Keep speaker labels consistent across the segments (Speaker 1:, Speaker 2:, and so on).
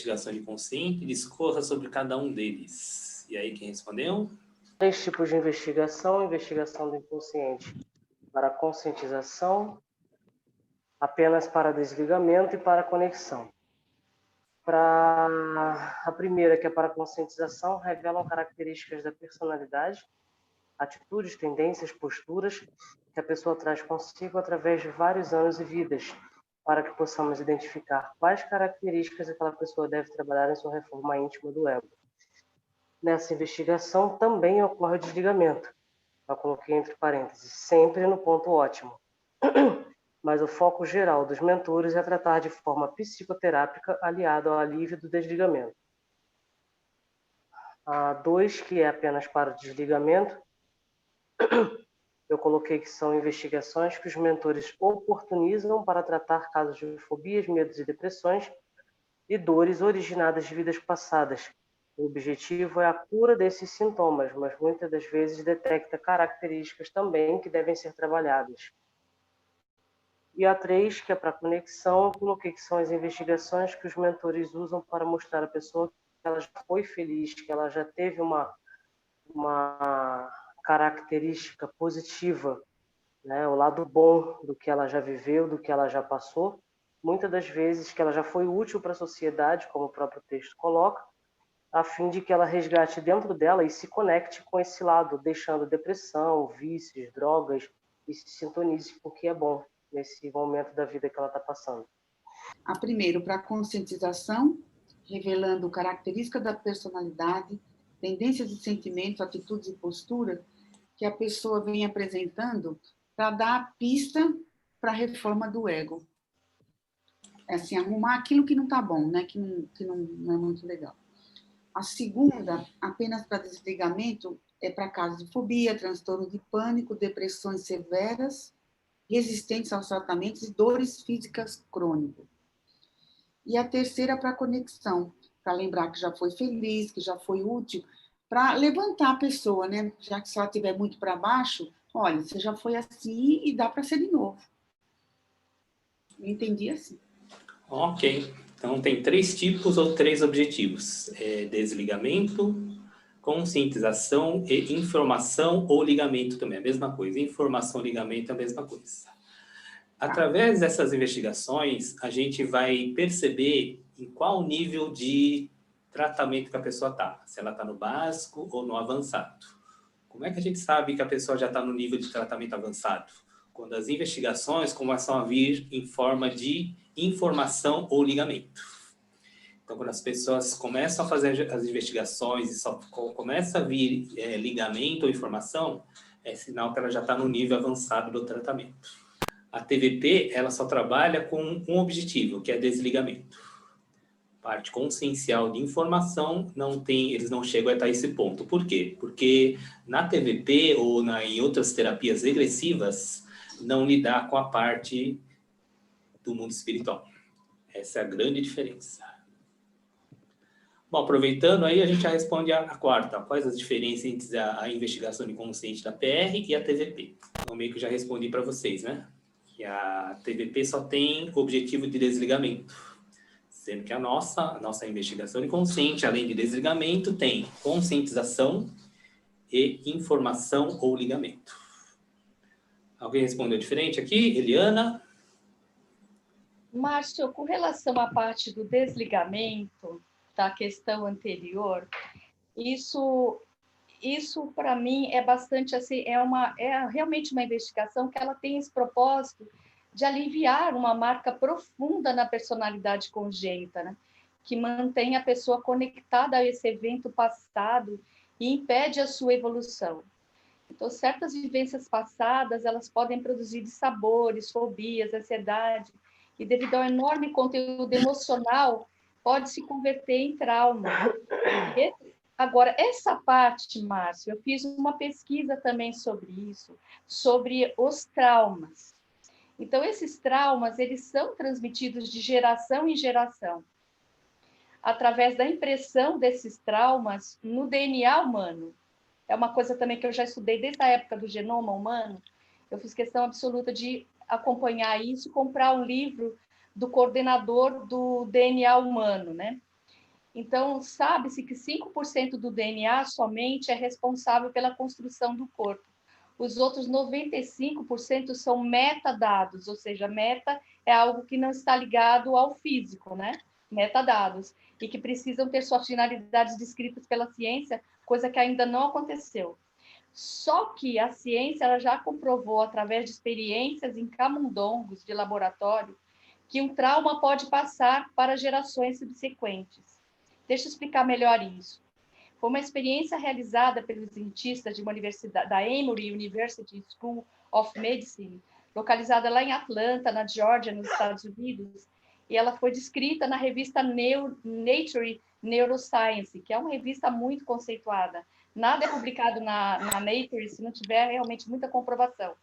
Speaker 1: investigação de consciente, discorra sobre cada um deles. E aí, quem respondeu?
Speaker 2: 3 tipos de investigação: investigação do inconsciente para conscientização, apenas para desligamento e para conexão. Para a primeira, que é para conscientização, revelam características da personalidade, atitudes, tendências, posturas que a pessoa traz consigo através de vários anos e vidas, para que possamos identificar quais características aquela pessoa deve trabalhar em sua reforma íntima do ego. Nessa investigação também ocorre o desligamento. Eu coloquei entre parênteses, sempre no ponto ótimo. Mas o foco geral dos mentores é tratar de forma psicoterápica aliado ao alívio do desligamento. A 2, que é apenas para o desligamento, eu coloquei que são investigações que os mentores oportunizam para tratar casos de fobias, medos e depressões e dores originadas de vidas passadas. O objetivo é a cura desses sintomas, mas muitas das vezes detecta características também que devem ser trabalhadas. E a 3, que é para conexão, eu coloquei que são as investigações que os mentores usam para mostrar à pessoa que ela já foi feliz, que ela já teve uma característica positiva, né? O lado bom do que ela já viveu, do que ela já passou. Muitas das vezes que ela já foi útil para a sociedade, como o próprio texto coloca, a fim de que ela resgate dentro dela e se conecte com esse lado, deixando depressão, vícios, drogas, e se sintonize com o que é bom nesse momento da vida que ela está passando.
Speaker 3: A primeiro, para conscientização, revelando características da personalidade, tendências de sentimento, atitudes e postura que a pessoa vem apresentando para dar a pista para a reforma do ego. É assim, arrumar aquilo que não está bom, né? que não é muito legal. A segunda, apenas para desligamento, é para casos de fobia, transtorno de pânico, depressões severas, resistentes aos tratamentos e dores físicas crônicas. E a terceira, para conexão, para lembrar que já foi feliz, que já foi útil, para levantar a pessoa, né? Já que se ela estiver muito para baixo, olha, você já foi assim e dá para ser de novo. Eu entendi assim.
Speaker 1: Ok. Então, tem 3 tipos ou 3 objetivos. Desligamento, conscientização e informação ou ligamento também. É a mesma coisa. Informação e ligamento é a mesma coisa. Através dessas investigações, a gente vai perceber em qual nível de tratamento que a pessoa está. Se ela está no básico ou no avançado. Como é que a gente sabe que a pessoa já está no nível de tratamento avançado? Quando as investigações começam a vir em forma de informação ou ligamento. Então, quando as pessoas começam a fazer as investigações e só começa a vir ligamento ou informação, é sinal que ela já está no nível avançado do tratamento. A TVP, ela só trabalha com um objetivo, que é desligamento. Parte consciencial de informação, eles não chegam até esse ponto. Por quê? Porque na TVP ou em outras terapias regressivas, não lidar com a parte do mundo espiritual. Essa é a grande diferença. Bom, aproveitando aí, a gente já responde a quarta. Quais as diferenças entre a investigação de consciente da PR e a TVP? Então, meio que eu já respondi para vocês, né? Que a TVP só tem o objetivo de desligamento. Sendo que a nossa investigação de consciente, além de desligamento, tem conscientização e informação ou ligamento. Alguém respondeu diferente aqui? Para
Speaker 4: Márcio, com relação à parte do desligamento da questão anterior, isso para mim é bastante assim, é realmente uma investigação que ela tem esse propósito de aliviar uma marca profunda na personalidade congênita, né? Que mantém a pessoa conectada a esse evento passado e impede a sua evolução. Então, certas vivências passadas, elas podem produzir dissabores, fobias, ansiedade, e devido ao enorme conteúdo emocional, pode se converter em trauma. Agora, essa parte, Márcio, eu fiz uma pesquisa também sobre isso, sobre os traumas. Então, esses traumas, eles são transmitidos de geração em geração, através da impressão desses traumas no DNA humano. É uma coisa também que eu já estudei desde a época do genoma humano. Eu fiz questão absoluta de acompanhar isso, comprar um livro do coordenador do DNA humano, né? Então, sabe-se que 5% do DNA somente é responsável pela construção do corpo. Os outros 95% são metadados, ou seja, meta é algo que não está ligado ao físico, né? Metadados, e que precisam ter suas finalidades descritas pela ciência, coisa que ainda não aconteceu. Só que a ciência ela já comprovou, através de experiências em camundongos de laboratório, que um trauma pode passar para gerações subsequentes. Deixa eu explicar melhor isso. Foi uma experiência realizada pelos cientistas de uma universidade, da Emory University School of Medicine, localizada lá em Atlanta, na Geórgia, nos Estados Unidos, e ela foi descrita na revista Nature Neuroscience, que é uma revista muito conceituada. Nada é publicado na Nature se não tiver realmente muita comprovação.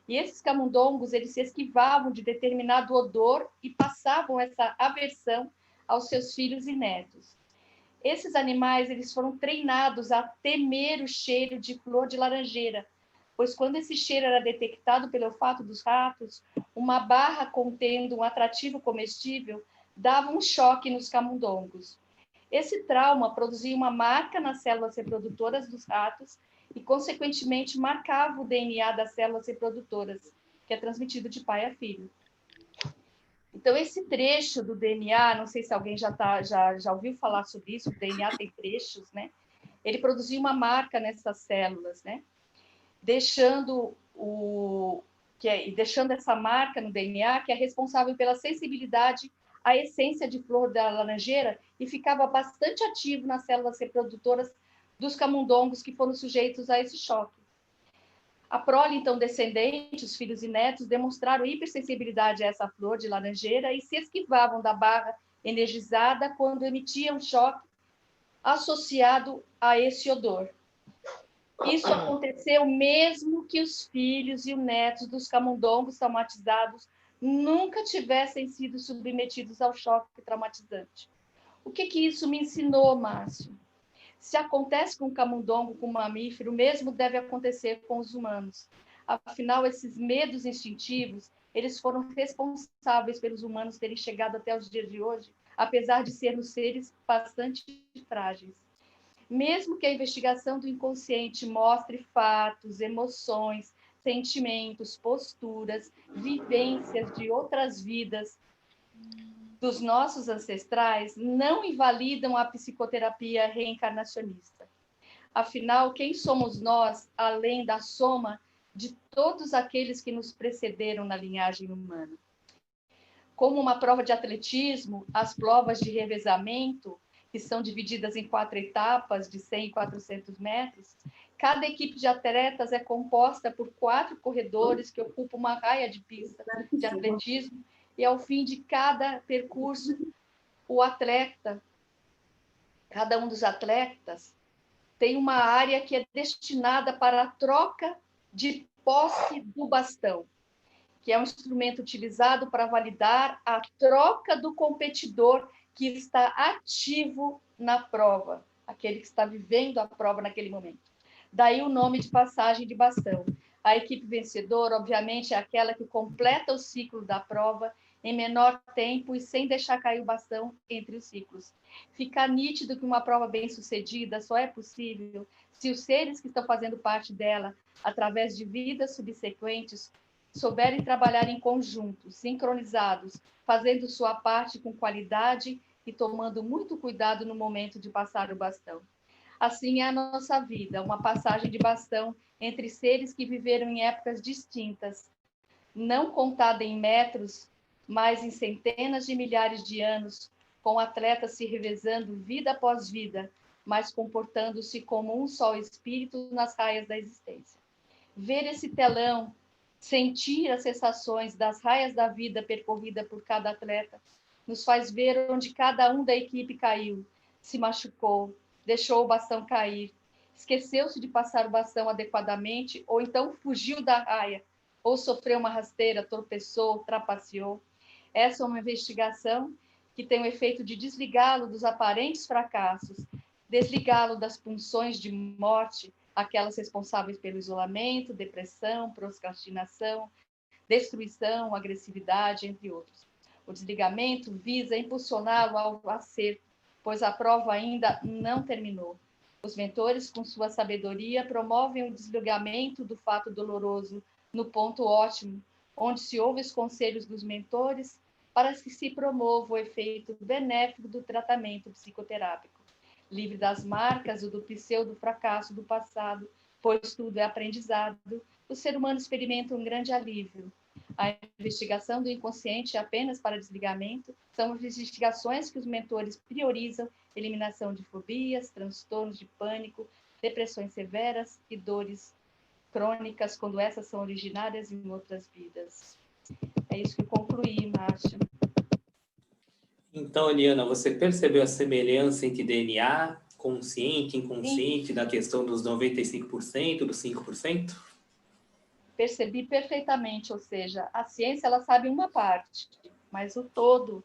Speaker 4: E esses camundongos, eles se esquivavam de determinado odor e passavam essa aversão aos seus filhos e netos. Esses animais, eles foram treinados a temer o cheiro de flor de laranjeira, pois quando esse cheiro era detectado pelo olfato dos ratos, uma barra contendo um atrativo comestível dava um choque nos camundongos. Esse trauma produzia uma marca nas células reprodutoras dos ratos e, consequentemente, marcava o DNA das células reprodutoras, que é transmitido de pai a filho. Então, esse trecho do DNA, não sei se alguém já ouviu falar sobre isso, o DNA tem trechos, né? Ele produzia uma marca nessas células, né? Deixando essa marca no DNA, que é responsável pela sensibilidade à essência de flor da laranjeira, e ficava bastante ativo nas células reprodutoras dos camundongos que foram sujeitos a esse choque. A prole, então, descendente, os filhos e netos, demonstraram hipersensibilidade a essa flor de laranjeira e se esquivavam da barra energizada quando emitiam choque associado a esse odor. Isso aconteceu mesmo que os filhos e os netos dos camundongos traumatizados nunca tivessem sido submetidos ao choque traumatizante. O que isso me ensinou, Márcio? Se acontece com o camundongo, com o mamífero, o mesmo deve acontecer com os humanos. Afinal, esses medos instintivos, eles foram responsáveis pelos humanos terem chegado até os dias de hoje, apesar de sermos seres bastante frágeis. Mesmo que a investigação do inconsciente mostre fatos, emoções, sentimentos, posturas, vivências de outras vidas dos nossos ancestrais, não invalidam a psicoterapia reencarnacionista. Afinal, quem somos nós, além da soma de todos aqueles que nos precederam na linhagem humana? Como uma prova de atletismo, as provas de revezamento, que são divididas em 4 etapas de 100 e 400 metros, cada equipe de atletas é composta por 4 corredores que ocupam uma raia de pista de atletismo, e ao fim de cada percurso, cada um dos atletas tem uma área que é destinada para a troca de posse do bastão, que é um instrumento utilizado para validar a troca do competidor que está ativo na prova, aquele que está vivendo a prova naquele momento. Daí o nome de passagem de bastão. A equipe vencedora, obviamente, é aquela que completa o ciclo da prova em menor tempo e sem deixar cair o bastão entre os ciclos. Fica nítido que uma prova bem-sucedida só é possível se os seres que estão fazendo parte dela, através de vidas subsequentes, souberem trabalhar em conjunto, sincronizados, fazendo sua parte com qualidade e tomando muito cuidado no momento de passar o bastão. Assim é a nossa vida, uma passagem de bastão entre seres que viveram em épocas distintas, não contada em metros, mas em centenas de milhares de anos, com atletas se revezando vida após vida, mas comportando-se como um só espírito nas raias da existência. Ver esse telão, sentir as sensações das raias da vida percorrida por cada atleta, nos faz ver onde cada um da equipe caiu, se machucou, deixou o bastão cair, esqueceu-se de passar o bastão adequadamente, ou então fugiu da raia, ou sofreu uma rasteira, tropeçou, trapaceou. Essa é uma investigação que tem o efeito de desligá-lo dos aparentes fracassos, desligá-lo das punções de morte, aquelas responsáveis pelo isolamento, depressão, procrastinação, destruição, agressividade, entre outros. O desligamento visa impulsioná-lo ao acerto, pois a prova ainda não terminou. Os mentores, com sua sabedoria, promovem o desligamento do fato doloroso no ponto ótimo, onde se ouve os conselhos dos mentores para que se promova o efeito benéfico do tratamento psicoterápico, livre das marcas ou do pseudo-fracasso do passado, pois tudo é aprendizado. O ser humano experimenta um grande alívio. A investigação do inconsciente apenas para desligamento são as investigações que os mentores priorizam: eliminação de fobias, transtornos de pânico, depressões severas e dores crônicas, quando essas são originárias em outras vidas. É isso que eu concluí, Márcio.
Speaker 1: Então, Eliana, você percebeu a semelhança entre DNA, consciente, inconsciente, na questão dos 95%, dos 5%?
Speaker 4: Percebi perfeitamente, ou seja, a ciência ela sabe uma parte, mas o todo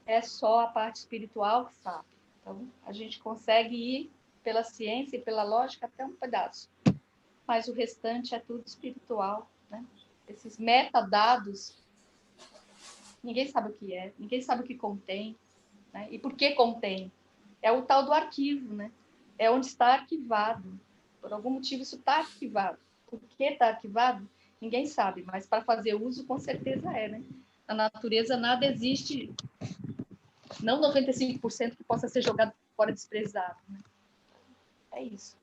Speaker 4: é só a parte espiritual que sabe. Então, a gente consegue ir pela ciência e pela lógica até um pedaço, mas o restante é tudo espiritual, né? Esses metadados, ninguém sabe o que é, ninguém sabe o que contém, né? E por que contém. É o tal do arquivo, né? É onde está arquivado. Por algum motivo isso está arquivado. Por que está arquivado? Ninguém sabe, mas para fazer uso, com certeza é, né? Na natureza nada existe, não 95% que possa ser jogado fora, desprezado, né? É isso.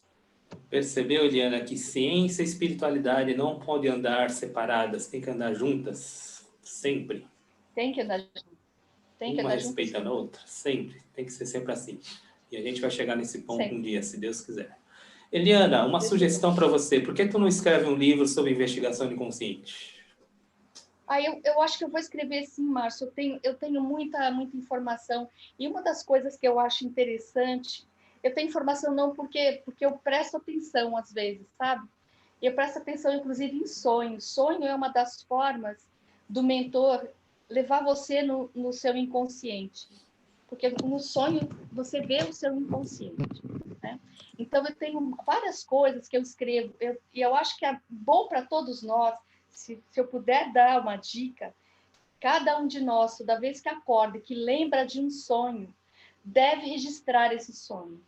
Speaker 1: Percebeu, Eliana, que ciência e espiritualidade não podem andar separadas, tem que andar juntas, sempre.
Speaker 4: Tem que andar junto. Tem que
Speaker 1: Uma
Speaker 4: andar junto.
Speaker 1: respeitando a outra, sempre. Tem que ser sempre assim. E a gente vai chegar nesse ponto
Speaker 4: Sempre.
Speaker 1: um dia, se Deus quiser. Eliana, uma sugestão para você. Por que tu não escreve um livro sobre investigação inconsciente?
Speaker 4: Eu acho que eu vou escrever sim, Márcio. Eu tenho muita informação. E uma das coisas que eu acho interessante, eu tenho informação não porque eu presto atenção às vezes, sabe? Eu presto atenção, inclusive, em sonhos. Sonho é uma das formas do mentor levar você no seu inconsciente. Porque no sonho você vê o seu inconsciente, né? Então, eu tenho várias coisas que eu escrevo. E eu acho que é bom para todos nós, se eu puder dar uma dica, cada um de nós, toda vez que acorda, que lembra de um sonho, deve registrar esse sonho.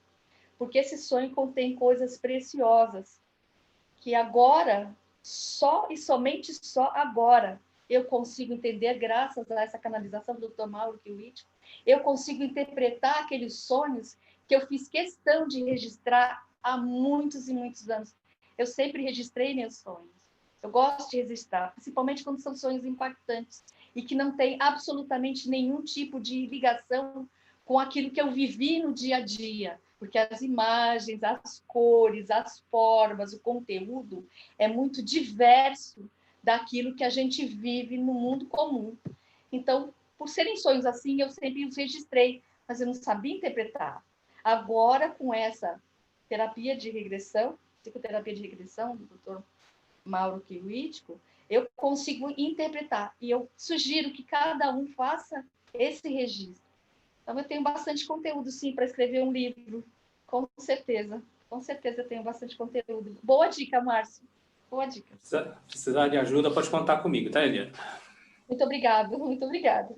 Speaker 4: Porque esse sonho contém coisas preciosas, que agora, só e somente só agora, eu consigo entender, graças a essa canalização do Dr. Mauro Kiewicz, eu consigo interpretar aqueles sonhos que eu fiz questão de registrar há muitos e muitos anos. Eu sempre registrei meus sonhos. Eu gosto de registrar, principalmente quando são sonhos impactantes e que não tem absolutamente nenhum tipo de ligação com aquilo que eu vivi no dia a dia, porque as imagens, as cores, as formas, o conteúdo é muito diverso daquilo que a gente vive no mundo comum. Então, por serem sonhos assim, eu sempre os registrei, mas eu não sabia interpretar. Agora, com essa terapia de regressão, psicoterapia de regressão, do Dr. Mauro Kiewicz, eu consigo interpretar. E eu sugiro que cada um faça esse registro. Então, eu tenho bastante conteúdo, sim, para escrever um livro. Com certeza. Com certeza eu tenho bastante conteúdo. Boa dica, Márcio. Boa dica.
Speaker 1: Se precisar de ajuda, pode contar comigo, tá, Eliana?
Speaker 4: Muito obrigada, muito obrigada.